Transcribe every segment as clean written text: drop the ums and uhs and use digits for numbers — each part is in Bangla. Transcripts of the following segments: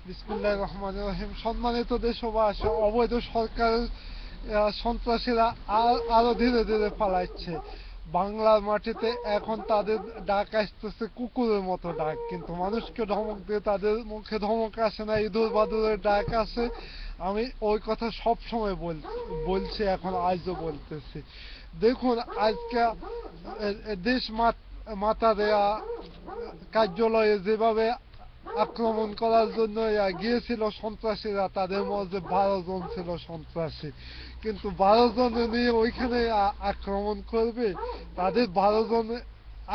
বিসমিল্লাহির রহমানির রহিম। সম্মানিত দেশবাসী, অবৈধ সরকারের সন্ত্রাসীরা আরো ধীরে ধীরে পালাচ্ছে বাংলার মাটিতে। এখন তাদের ডাক আসতেছে কুকুরের মতো ডাক, কিন্তু মানুষকে ধমক দিয়ে তাদের মুখে ধমক আসে না, ইঁদুর বাদুরের ডাক আসে। আমি ওই কথা সব সময় বলছি, এখন আজও বলতেছি। দেখুন, আজকে দেশ মাতা দেয়া কার্যালয়ে যেভাবে আক্রমণ করার জন্য গিয়েছিল সন্ত্রাসীরা, তাদের মধ্যে 12 জন ছিল সন্ত্রাসী, কিন্তু 12 জন নিয়ে ওইখানে আক্রমণ করবে? তাদের 12 জন,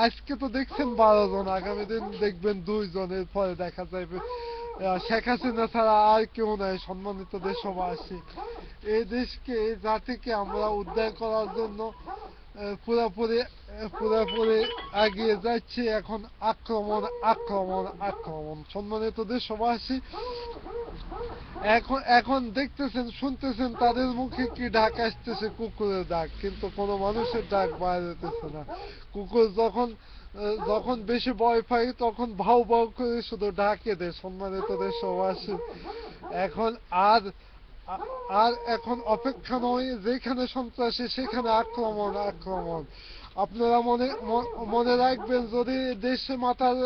আজকে তো দেখছেন 12 জন, আগামী দিন দেখবেন 2 জনের, পরে দেখা যাবে শেখ হাসিনা ছাড়া আর কেউ নাই। সম্মানিত দেশবাসী, এই দেশকে, এই জাতিকে আমরা উদ্ধার করার জন্য পুরোপুরি পুরোপুরি এগিয়ে যাচ্ছে। এখন আক্রমণ আক্রমণ আক্রমণ। সম্মানিত দেশবাসী, এখন এখন দেখতেছেন, শুনতেছেন তাদের মুখে কি ডাক আসতেছে, কুকুরের ডাক, কিন্তু কোনো মানুষের ডাক বাইরেতেছে না। কুকুর যখন যখন বেশি ভয় পাই তখন ভাউ ভাউ করে শুধু ডাকে দেয়। সম্মানিত দেশবাসী, এখন আর আর এখন অপেক্ষা নয়, যেখানে সন্ত্রাসী সেখানে আক্রমণ আক্রমণ। আপনারা মনে রাখবেন, যদি দেশে মাতার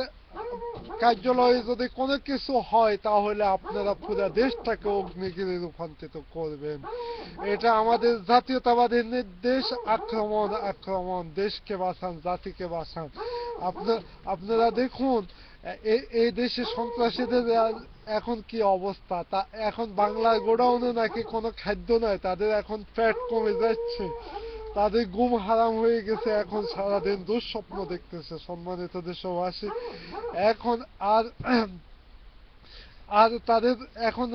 কার্যালয়ে যদি কোনো কিছু হয়, তাহলে আপনারা পুরো দেশটাকে অগ্নিগিরি রূপান্তরিত করবেন। এটা আমাদের জাতীয়তাবাদের নির্দেশ। আক্রমণ আক্রমণ, দেশকে বাঁচান, জাতিকে বাঁচান। আপনারা দেখুন, এই দেশে সন্ত্রাসীদের এখন কি অবস্থা। তা এখন বাংলার গোডাউনে নাকি কোনো খাদ্য নাই, তাদের এখন পেট কমে যাচ্ছে, তাদের ঘুম হারাম হয়ে গেছে, এখন সারাদিন দুঃস্বপ্ন দেখতেছে। সম্মানিত দেশবাসী, এখন আর আর তাদের এখন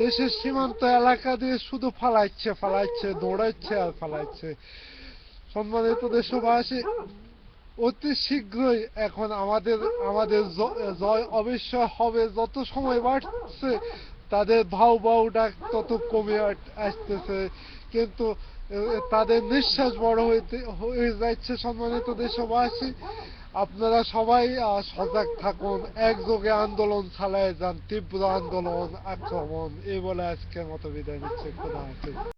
দেশের সীমান্ত এলাকা দিয়ে শুধু ফালাচ্ছে ফালাচ্ছে, দৌড়াচ্ছে আর ফালাচ্ছে। সম্মানিত দেশবাসী, অতি শীঘ্রই এখন আমাদের আমাদের জয় অবশ্যই হবে। যত সময় বাড়ছে তাদের ভাউ ভাউ ডাক তত কমে আসতেছে, কিন্তু তাদের নিঃশ্বাস বড় হয়ে যাচ্ছে। সম্মানিত দেশবাসী, আপনারা সবাই সজাগ থাকুন, একযোগে আন্দোলন চালায় যান, তীব্র আন্দোলন আক্রমণ। এই বলে আজকের মতো বিদায় নিচ্ছে। খোদা হাফেজ।